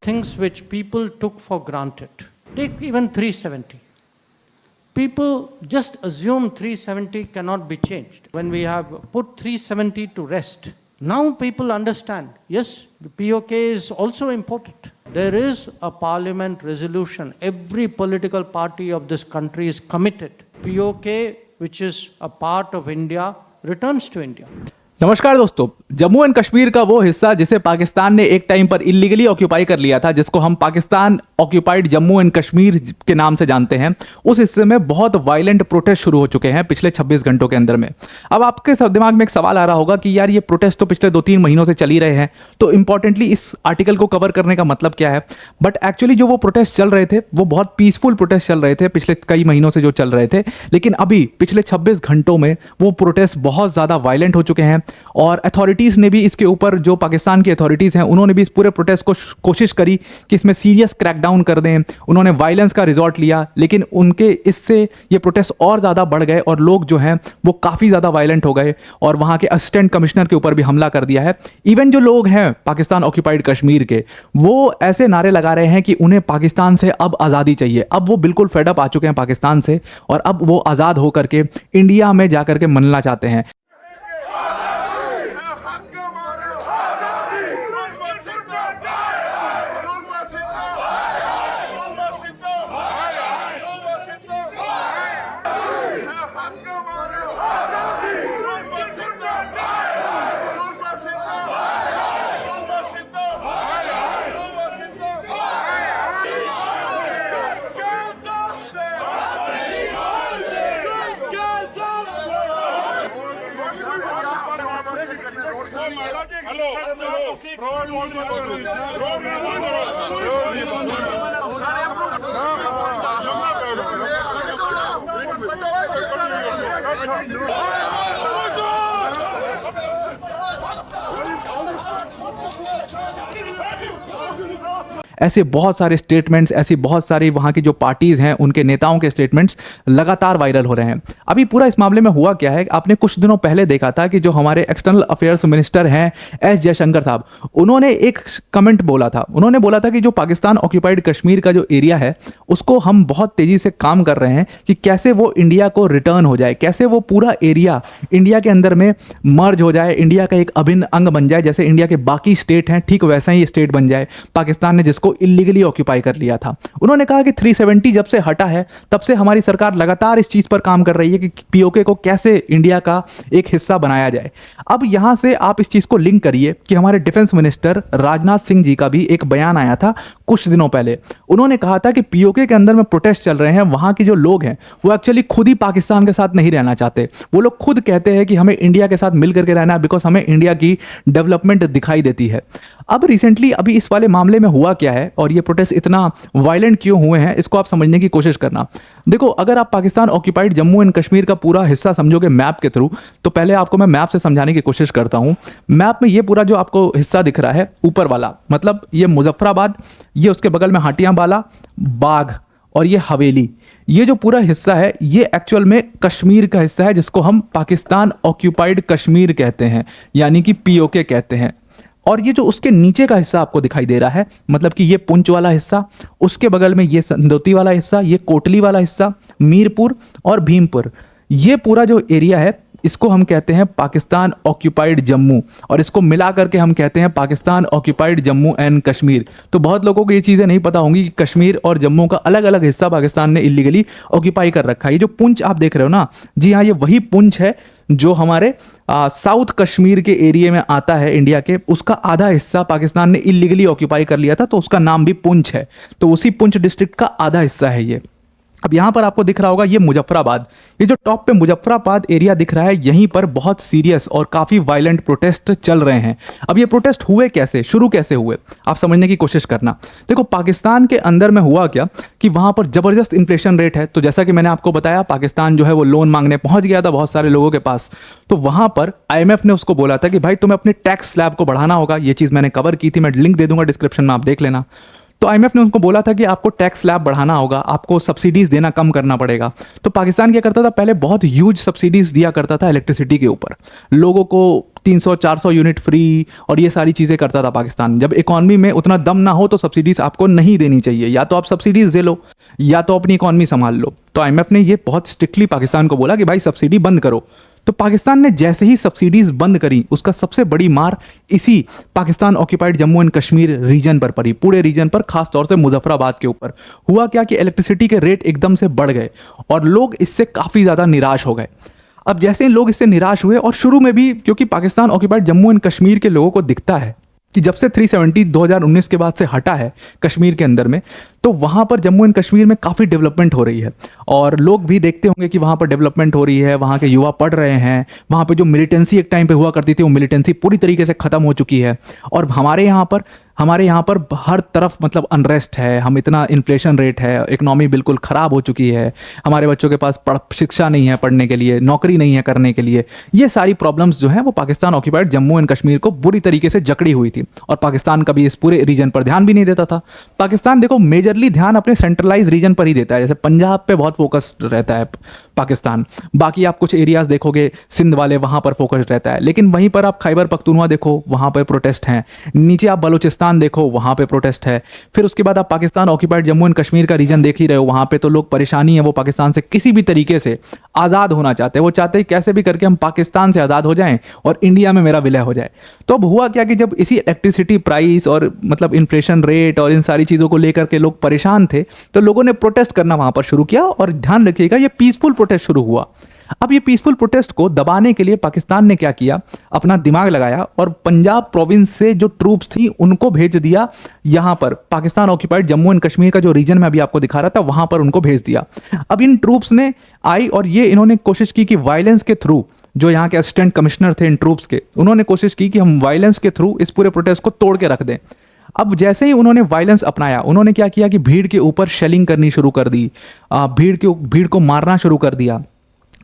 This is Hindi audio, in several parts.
things which people took for granted. Take even 370. People just assume 370 cannot be changed. When we have put 370 to rest, now people understand, yes, the POK is also important. There is a parliament resolution. Every political party of this country is committed. POK, which is a part of India, returns to India. नमस्कार दोस्तों, जम्मू एंड कश्मीर का वो हिस्सा जिसे पाकिस्तान ने एक टाइम पर इलीगली ऑक्यूपाई कर लिया था, जिसको हम पाकिस्तान ऑक्यूपाइड जम्मू एंड कश्मीर के नाम से जानते हैं, उस हिस्से में बहुत वायलेंट प्रोटेस्ट शुरू हो चुके हैं पिछले 26 घंटों के अंदर में। अब आपके सब दिमाग में एक सवाल आ रहा होगा कि यार ये प्रोटेस्ट तो पिछले 2-3 महीनों से चल ही रहे हैं, तो इंपॉर्टेंटली इस आर्टिकल को कवर करने का मतलब क्या है। बट एक्चुअली जो वो प्रोटेस्ट चल रहे थे वो बहुत पीसफुल प्रोटेस्ट चल रहे थे पिछले कई महीनों से जो चल रहे थे, लेकिन अभी पिछले 26 घंटों में वो प्रोटेस्ट बहुत ज़्यादा वायलेंट हो चुके हैं और अथॉरिटीज़ ने भी इसके ऊपर, जो पाकिस्तान की अथॉरिटीज़ हैं, उन्होंने भी इस पूरे प्रोटेस्ट को कोशिश करी कि इसमें सीरियस क्रैकडाउन कर दें। उन्होंने वायलेंस का रिजॉर्ट लिया, लेकिन उनके इससे ये प्रोटेस्ट और ज़्यादा बढ़ गए और लोग जो हैं वो काफ़ी ज़्यादा वायलेंट हो गए और वहाँ के असिस्टेंट कमिश्नर के ऊपर भी हमला कर दिया है। इवन जो लोग हैं पाकिस्तान ऑक्यूपाइड कश्मीर के, वो ऐसे नारे लगा रहे हैं कि उन्हें पाकिस्तान से अब आज़ादी चाहिए। अब वो बिल्कुल फेडअप आ चुके हैं पाकिस्तान से और अब वो आज़ाद होकर के इंडिया में जाकर के मिलना चाहते हैं। ऐसे बहुत सारे स्टेटमेंट्स, ऐसी बहुत सारी वहाँ की जो पार्टीज़ हैं उनके नेताओं के स्टेटमेंट्स लगातार वायरल हो रहे हैं। अभी पूरा इस मामले में हुआ क्या है, आपने कुछ दिनों पहले देखा था कि जो हमारे एक्सटर्नल अफेयर्स मिनिस्टर हैं एस जयशंकर साहब, उन्होंने एक कमेंट बोला था। उन्होंने बोला था कि जो पाकिस्तान ऑक्यूपाइड कश्मीर का जो एरिया है उसको हम बहुत तेज़ी से काम कर रहे हैं कि कैसे वो इंडिया को रिटर्न हो जाए, कैसे वो पूरा एरिया इंडिया के अंदर में मर्ज हो जाए, इंडिया का एक अभिन्न अंग बन जाए। जैसे इंडिया के बाकी स्टेट हैं ठीक वैसा ही स्टेट बन जाए पाकिस्तान ने जिसको इलीगली ऑक्यूपाई कर लिया था। उन्होंने कहा कि 370 जब से हटा है तब से हमारी सरकार लगातार इस चीज पर काम कर रही है कि पीओके को कैसे इंडिया का एक हिस्सा बनाया जाए। अब यहां से आप इस चीज को लिंक करिए कि हमारे डिफेंस मिनिस्टर राजनाथ सिंह जी का भी एक बयान आया था कुछ दिनों पहले। उन्होंने कहा था कि पीओके के अंदर में प्रोटेस्ट चल रहे हैं, वहां के जो लोग हैं वो एक्चुअली खुद ही पाकिस्तान के साथ नहीं रहना चाहते। वो लोग खुद कहते हैं कि हमें इंडिया के साथ मिल करके रहना है, बिकॉज हमें इंडिया की डेवलपमेंट दिखाई देती है। अब रिसेंटली अभी इस वाले मामले में हुआ क्या है और ये प्रोटेस्ट इतना वायलेंट क्यों हुए हैं, इसको आप समझने की कोशिश करना। देखो, अगर आप पाकिस्तान ऑक्यूपाइड जम्मू एंड कश्मीर का पूरा हिस्सा समझोगे मैप के थ्रू, तो पहले आपको मैं मैप से समझाने की कोशिश करता हूं। मैप में ये पूरा जो आपको हिस्सा दिख रहा है ऊपर वाला, मतलब ये मुजफ्फराबाद, ये उसके बगल में हाटियां बाग और ये हवेली, ये जो पूरा हिस्सा है ये एक्चुअल में कश्मीर का हिस्सा है जिसको हम पाकिस्तान ऑक्यूपाइड कश्मीर कहते हैं, यानी कि पीओके कहते हैं। और ये जो उसके नीचे का हिस्सा आपको दिखाई दे रहा है, मतलब कि ये पुंछ वाला हिस्सा, उसके बगल में ये संदोती वाला हिस्सा, ये कोटली वाला हिस्सा, मीरपुर और भीमपुर, ये पूरा जो एरिया है इसको हम कहते हैं पाकिस्तान ऑक्यूपाइड जम्मू और इसको मिला करके हम कहते हैं पाकिस्तान ऑक्यूपाइड जम्मू एंड कश्मीर। तो बहुत लोगों को ये चीज़ें नहीं पता होंगी कि कश्मीर और जम्मू का अलग अलग हिस्सा पाकिस्तान ने इलीगली ऑक्यूपाई कर रखा है। ये जो पुंछ आप देख रहे हो ना, जी हाँ, ये वही पुंछ है जो हमारे साउथ कश्मीर के एरिया में आता है इंडिया के। उसका आधा हिस्सा पाकिस्तान ने इलीगली ऑक्यूपाई कर लिया था, तो उसका नाम भी पुंछ है। तो उसी पुंछ डिस्ट्रिक्ट का आधा हिस्सा है ये। अब यहाँ पर आपको दिख रहा होगा ये मुजफ्फराबाद, ये जो टॉप पे मुजफ्फराबाद एरिया दिख रहा है, यहीं पर बहुत सीरियस और काफ़ी वायलेंट प्रोटेस्ट चल रहे हैं। अब ये प्रोटेस्ट हुए कैसे, शुरू कैसे हुए, आप समझने की कोशिश करना। देखो, पाकिस्तान के अंदर में हुआ क्या कि वहाँ पर ज़बरदस्त इन्फ्लेशन रेट है। तो जैसा कि मैंने आपको बताया, पाकिस्तान जो है वो लोन मांगने पहुँच गया था बहुत सारे लोगों के पास। तो वहाँ पर IMF ने उसको बोला था कि भाई तुम्हें अपने टैक्स स्लैब को बढ़ाना होगा। ये चीज़ मैंने कवर की थी, मैं लिंक दे दूंगा डिस्क्रिप्शन में, आप देख लेना। तो IMF ने उनको बोला था कि आपको टैक्स स्लैब बढ़ाना होगा, आपको सब्सिडीज देना कम करना पड़ेगा। तो पाकिस्तान क्या करता था, पहले बहुत ह्यूज सब्सिडीज दिया करता था इलेक्ट्रिसिटी के ऊपर, लोगों को 300-400 यूनिट फ्री और ये सारी चीज़ें करता था पाकिस्तान। जब इकॉनमी में उतना दम ना हो तो सब्सिडीज आपको नहीं देनी चाहिए, या तो आप सब्सिडीज दे लो या तो अपनी इकॉनमी संभाल लो। तो IMF ने ये बहुत स्ट्रिक्टली पाकिस्तान को बोला कि भाई सब्सिडी बंद करो। तो पाकिस्तान ने जैसे ही सब्सिडीज बंद करी, उसका सबसे बड़ी मार इसी Pakistan occupied Jammu and Kashmir region पर पड़ी, पूरे रीजन पर, खास तौर से मुजफ्फराबाद के ऊपर। हुआ क्या कि इलेक्ट्रिसिटी के रेट एकदम से बढ़ गए और लोग इससे काफ़ी ज़्यादा निराश हो गए। अब जैसे ही लोग इससे निराश हुए, और शुरू में भी क्योंकि पाकिस्तान ऑक्यूपाइड जम्मू एंड कश्मीर के लोगों को दिखता है कि जब से 370 2019 के बाद से हटा है कश्मीर के अंदर में, तो वहाँ पर जम्मू एंड कश्मीर में काफ़ी डेवलपमेंट हो रही है और लोग भी देखते होंगे कि वहाँ पर डेवलपमेंट हो रही है, वहाँ के युवा पढ़ रहे हैं, वहाँ पे जो मिलिटेंसी एक टाइम पे हुआ करती थी वो मिलिटेंसी पूरी तरीके से ख़त्म हो चुकी है। और हमारे यहाँ पर हर तरफ मतलब अनरेस्ट है, हम इतना इन्फ्लेशन रेट है, इकनॉमी बिल्कुल ख़राब हो चुकी है, हमारे बच्चों के पास शिक्षा नहीं है पढ़ने के लिए, नौकरी नहीं है करने के लिए। ये सारी प्रॉब्लम्स जो हैं वो पाकिस्तान ऑक्यूपाइड जम्मू एंड कश्मीर को बुरी तरीके से जकड़ी हुई थी और पाकिस्तान कभी इस पूरे रीजन पर ध्यान भी नहीं देता था। पाकिस्तान देखो मेजरली ध्यान अपने सेंट्रलाइज रीजन पर ही देता है, जैसे पंजाब पे बहुत फोकस रहता है पाकिस्तान, बाकी आप कुछ एरियाज देखोगे सिंध वाले वहाँ पर फोकस रहता है, लेकिन वहीं पर आप खैबर पख्तूनवा देखो वहाँ पर प्रोटेस्ट हैं, नीचे आप बलूचिस्तान देखो वहाँ पे प्रोटेस्ट है, फिर उसके बाद आप पाकिस्तान ऑक्यूपाइड जम्मू एंड कश्मीर का रीजन देख ही रहे हो, वहाँ पे तो लोग परेशानी है, वो पाकिस्तान से किसी भी तरीके से आज़ाद होना चाहते हैं, वो चाहते हैं कैसे भी करके हम पाकिस्तान से आज़ाद हो जाएं और इंडिया में मेरा विलय हो जाए। तो अब हुआ क्या कि जब इसी इलेक्ट्रिसिटी प्राइस और मतलब इन्फ्लेशन रेट और इन सारी चीज़ों को लेकर के लोग परेशान थे, तो लोगों ने प्रोटेस्ट करना वहाँ पर शुरू किया। और ध्यान रखिएगा ये पीसफुल प्रोटेस्ट शुरू हुआ। अब ये पीसफुल प्रोटेस्ट को दबाने के लिए पाकिस्तान ने क्या किया, अपना दिमाग लगाया और पंजाब प्रोविंस से जो ट्रूप्स थी उनको भेज दिया यहाँ पर पाकिस्तान ऑक्यूपाइड जम्मू एंड कश्मीर का जो रीजन मैं अभी आपको दिखा रहा था वहाँ पर उनको भेज दिया। अब इन ट्रूप्स ने आई और ये इन्होंने कोशिश की कि वायलेंस के थ्रू, जो यहाँ के असिस्टेंट कमिश्नर थे इन ट्रूप्स के, उन्होंने कोशिश की कि हम वायलेंस के थ्रू इस पूरे प्रोटेस्ट को तोड़ के रख दें। अब जैसे ही उन्होंने वायलेंस अपनाया, उन्होंने क्या किया कि भीड़ के ऊपर शेलिंग करनी शुरू कर दी, भीड़ को मारना शुरू कर दिया,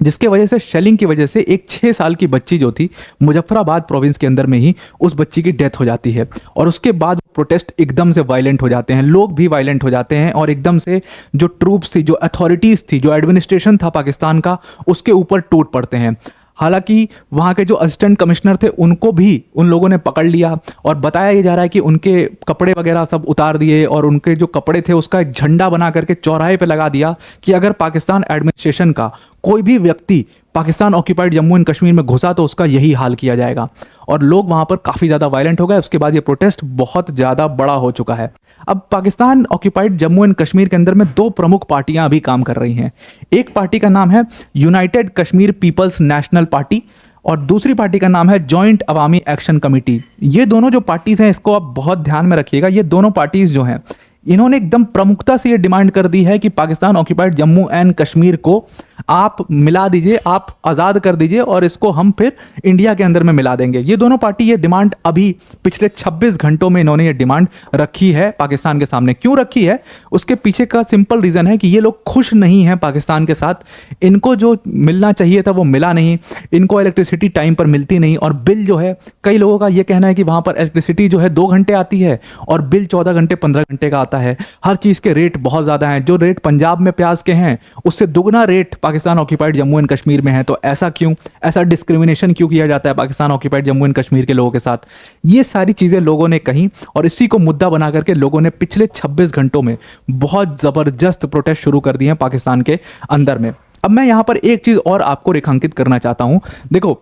जिसके वजह से शेलिंग की वजह से एक 6 साल की बच्ची जो थी मुजफ्फराबाद प्रोविंस के अंदर में ही, उस बच्ची की डेथ हो जाती है। और उसके बाद प्रोटेस्ट एकदम से वायलेंट हो जाते हैं, लोग भी वायलेंट हो जाते हैं और एकदम से जो ट्रूप्स थी, जो अथॉरिटीज़ थी, जो एडमिनिस्ट्रेशन था पाकिस्तान का, उसके ऊपर टूट पड़ते हैं। हालांकि वहाँ के जो असिस्टेंट कमिश्नर थे उनको भी उन लोगों ने पकड़ लिया और बताया ये जा रहा है कि उनके कपड़े वगैरह सब उतार दिए और उनके जो कपड़े थे उसका एक झंडा बना करके चौराहे पे लगा दिया कि अगर पाकिस्तान एडमिनिस्ट्रेशन का कोई भी व्यक्ति पाकिस्तान ऑक्यूपाइड जम्मू एंड कश्मीर में घुसा तो उसका यही हाल किया जाएगा। और लोग वहाँ पर काफ़ी ज़्यादा वायलेंट हो गए। उसके बाद ये प्रोटेस्ट बहुत ज़्यादा बड़ा हो चुका है। अब पाकिस्तान ऑक्यूपाइड जम्मू एंड कश्मीर के अंदर में 2 प्रमुख पार्टियां अभी काम कर रही हैं। एक पार्टी का नाम है United Kashmir People's National Party और दूसरी पार्टी का नाम है जॉइंट अवामी एक्शन कमेटी। ये दोनों जो पार्टीज़ हैं इसको आप बहुत ध्यान में रखिएगा। ये दोनों पार्टीज़ जो हैं इन्होंने एकदम प्रमुखता से ये डिमांड कर दी है कि पाकिस्तान ऑक्यूपाइड जम्मू एंड कश्मीर को आप मिला दीजिए, आप आज़ाद कर दीजिए और इसको हम फिर इंडिया के अंदर में मिला देंगे। ये दोनों पार्टी ये डिमांड अभी पिछले 26 घंटों में इन्होंने ये डिमांड रखी है पाकिस्तान के सामने। क्यों रखी है, उसके पीछे का सिंपल रीज़न है कि ये लोग खुश नहीं हैं पाकिस्तान के साथ। इनको जो मिलना चाहिए था वो मिला नहीं, इनको इलेक्ट्रिसिटी टाइम पर मिलती नहीं और बिल जो है, कई लोगों का ये कहना है कि वहाँ पर इलेक्ट्रिसिटी जो है 2 घंटे आती है और बिल 14 घंटे 15 घंटे का आता है। हर चीज़ के रेट बहुत ज़्यादा हैं। जो रेट पंजाब में प्याज के हैं उससे दुगना rate Pakistan occupied Jammu and Kashmir में है। तो ऐसा क्यों, ऐसा डिस्क्रिमिनेशन क्यों किया जाता है पाकिस्तान ऑक्यूपाइड जम्मू एंड कश्मीर के लोगों के साथ? ये सारी चीज़ें लोगों ने कही और इसी को मुद्दा बना करके लोगों ने पिछले 26 घंटों में बहुत ज़बरदस्त प्रोटेस्ट शुरू कर दिए हैं पाकिस्तान के अंदर में। अब मैं यहाँ पर एक चीज़ और आपको रेखांकित करना चाहता हूँ। देखो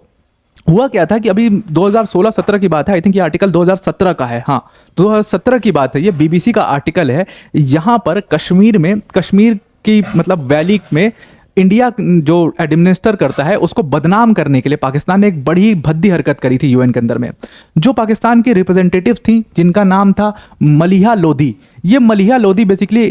हुआ क्या था कि अभी 2016-17 की बात है, आई थिंक ये आर्टिकल 2017 का है, हाँ 2017 की बात है, ये BBC का आर्टिकल है। यहाँ पर कश्मीर की मतलब वैली में इंडिया जो एडमिनिस्टर करता है उसको बदनाम करने के लिए पाकिस्तान ने एक बड़ी भद्दी हरकत करी थी यूएन के अंदर में। जो पाकिस्तान की रिप्रेजेंटेटिव थी जिनका नाम था मलिहा लोधी, ये मलिहा लोधी बेसिकली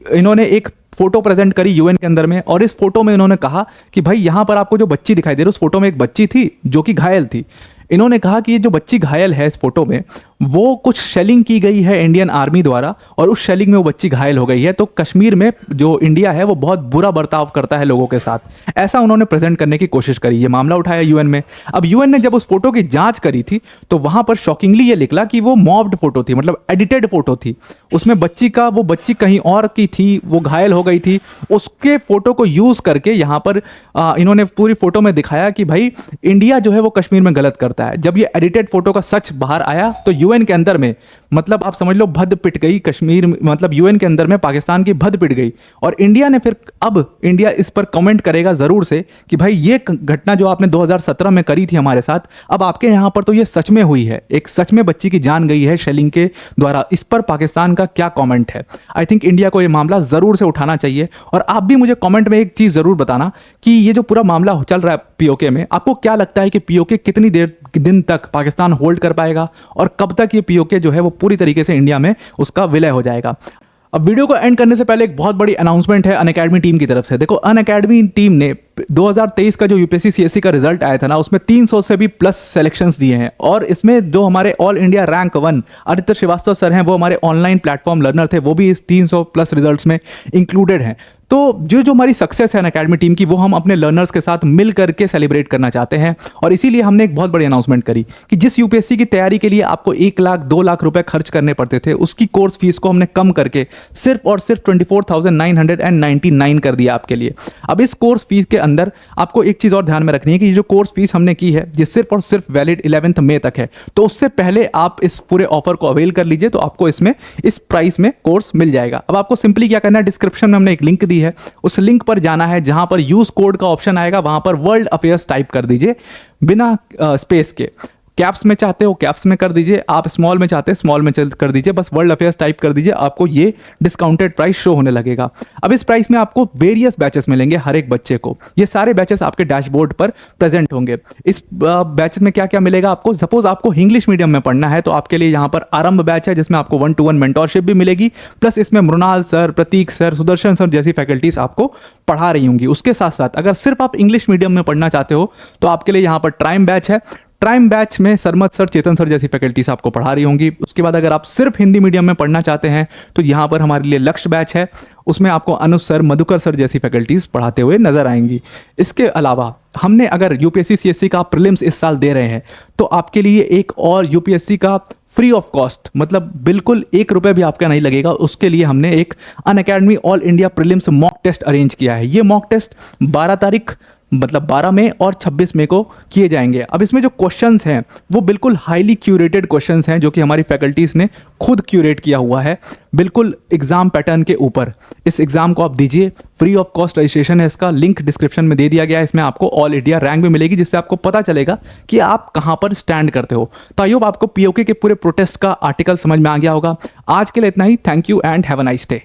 इन्होंने एक फोटो प्रेजेंट करी यूएन के अंदर में और इस फोटो में इन्होंने कहा कि भाई यहाँ पर आपको जो बच्ची दिखाई दे रही है उस फोटो में एक बच्ची थी जो कि घायल थी। इन्होंने कहा कि ये जो बच्ची घायल है इस फोटो में वो कुछ शेलिंग की गई है इंडियन आर्मी द्वारा और उस शेलिंग में वो बच्ची घायल हो गई है। तो कश्मीर में जो इंडिया है वो बहुत बुरा बर्ताव करता है लोगों के साथ, ऐसा उन्होंने प्रेजेंट करने की कोशिश करी। ये मामला उठाया यूएन में। अब यूएन ने जब उस फोटो की जांच करी थी तो वहां पर शॉकिंगली ये निकला कि वो मॉब्ड फोटो थी, मतलब एडिटेड फोटो थी। उसमें वो बच्ची कहीं और की थी, वो घायल हो गई थी। उसके फोटो को यूज करके यहाँ पर इन्होंने पूरी फोटो में दिखाया कि भाई इंडिया जो है वो कश्मीर में गलत करता है। जब ये एडिटेड फोटो का सच बाहर आया तो यूएन के अंदर में, मतलब आप समझ लो, भद पिट गई कश्मीर, मतलब यूएन के अंदर में पाकिस्तान की भद पिट गई। और इंडिया ने फिर, अब इंडिया इस पर कमेंट करेगा जरूर से कि भाई ये घटना जो आपने 2017 में करी थी हमारे साथ, अब आपके यहां पर तो ये सच में हुई है, एक सच में बच्ची की जान गई है शेलिंग के द्वारा। इस पर पाकिस्तान का क्या कमेंट है? आई थिंक इंडिया को ये मामला जरूर से उठाना चाहिए। और आप भी मुझे कमेंट में एक चीज जरूर बताना कि ये जो पूरा मामला चल रहा है पीओके में, आपको क्या लगता है कि पीओके कितनी दिन तक पाकिस्तान होल्ड कर पाएगा और कब तक ये पीओके जो है वो पूरी तरीके से इंडिया में उसका विलय हो जाएगा? अब वीडियो को एंड करने से पहले एक बहुत बड़ी अनाउंसमेंट है अनअकैडमी टीम की तरफ से। देखो, अनअकैडमी टीम ने 2023 का जो यूपीएससी सीएससी का रिजल्ट आया था ना, उसमें 300 से भी प्लस सिलेक्शंस दिए हैं। और इसमें जो हमारे all India rank 1 Aditya Shrivastava sir हैं, वो हमारे ऑनलाइन प्लेटफॉर्म लर्नर थे, वो भी इस 300 प्लस रिजल्ट्स में इंक्लूडेड हैं। तो जो हमारी सक्सेस है अनअकैडमी टीम की, वो हम अपने लर्नर्स के साथ मिल करके सेलिब्रेट करना चाहते हैं। और इसीलिए हमने एक बहुत बड़ी अनाउंसमेंट करी कि जिस यूपीएससी की तैयारी के लिए आपको 1 लाख 2 लाख रुपए खर्च करने पड़ते थे, उसकी कोर्स फीस को हमने कम करके सिर्फ और सिर्फ 24,999 कर दिया आपके लिए। अब इस कोर्स फीस के अंदर आपको एक चीज़ और ध्यान में रखनी है कि ये जो कोर्स फीस हमने की है, ये सिर्फ और सिर्फ वैलिड 11 मई तक है। तो उससे पहले आप इस पूरे ऑफर को अवेल कर लीजिए, तो आपको इसमें इस प्राइस में कोर्स मिल जाएगा। अब आपको सिंपली क्या करना है, डिस्क्रिप्शन में हमने एक लिंक दी है, उस लिंक पर जाना है, जहां पर यूज कोड का ऑप्शन आएगा, वहां पर वर्ल्ड अफेयर्स टाइप कर दीजिए बिना स्पेस के। कैप्स में चाहते हो कैप्स में कर दीजिए, आप स्मॉल में चाहते हैं स्मॉल में कर दीजिए, बस वर्ल्ड अफेयर्स टाइप कर दीजिए, आपको ये डिस्काउंटेड प्राइस शो होने लगेगा। अब इस प्राइस में आपको वेरियस बैचेस मिलेंगे हर एक बच्चे को। ये सारे बैचेस आपके डैशबोर्ड पर प्रेजेंट होंगे। इस बैच में क्या क्या मिलेगा आपको? सपोज आपको इंग्लिश मीडियम में पढ़ना है तो आपके लिए यहाँ पर आरंभ बैच है, जिसमें आपको 1-to-1 मेंटोरशिप भी मिलेगी, प्लस इसमें मृणाल सर, प्रतीक सर, सुदर्शन सर जैसी फैकल्टीज आपको पढ़ा रही होंगी। उसके साथ साथ अगर सिर्फ आप इंग्लिश मीडियम में पढ़ना चाहते हो तो आपके लिए यहाँ पर ट्राइम बैच है। ट्राइम बैच में सरमत सर, चेतन सर जैसी फैकल्टीज आपको पढ़ा रही होंगी। उसके बाद अगर आप सिर्फ हिंदी मीडियम में पढ़ना चाहते हैं तो यहाँ पर हमारे लिए लक्ष्य बैच है, उसमें आपको अनुज सर, मधुकर सर जैसी फैकल्टीज पढ़ाते हुए नजर आएंगी। इसके अलावा हमने अगर यूपीएससी सीएससी का प्रीलिम्स इस साल दे रहे हैं तो आपके लिए एक और यूपीएससी का फ्री ऑफ कॉस्ट, मतलब बिल्कुल 1 रुपये भी आपका नहीं लगेगा, उसके लिए हमने एक Unacademy all India prelims mock test arrange किया है। ये मॉक टेस्ट 12 तारीख, मतलब 12 मई और 26 मई को किए जाएंगे। अब इसमें जो क्वेश्चंस हैं वो बिल्कुल हाईली क्यूरेटेड क्वेश्चंस हैं, जो कि हमारी फैकल्टीज ने खुद क्यूरेट किया हुआ है, बिल्कुल एग्जाम पैटर्न के ऊपर। इस एग्जाम को आप दीजिए, फ्री ऑफ कॉस्ट रजिस्ट्रेशन है, इसका लिंक डिस्क्रिप्शन में दे दिया गया है। इसमें आपको ऑल इंडिया रैंक भी मिलेगी, जिससे आपको पता चलेगा कि आप कहां पर स्टैंड करते हो। तो आई होप आपको पीओके के पूरे प्रोटेस्ट का आर्टिकल समझ में आ गया होगा। आज के लिए इतना ही। Thank you and have a nice day.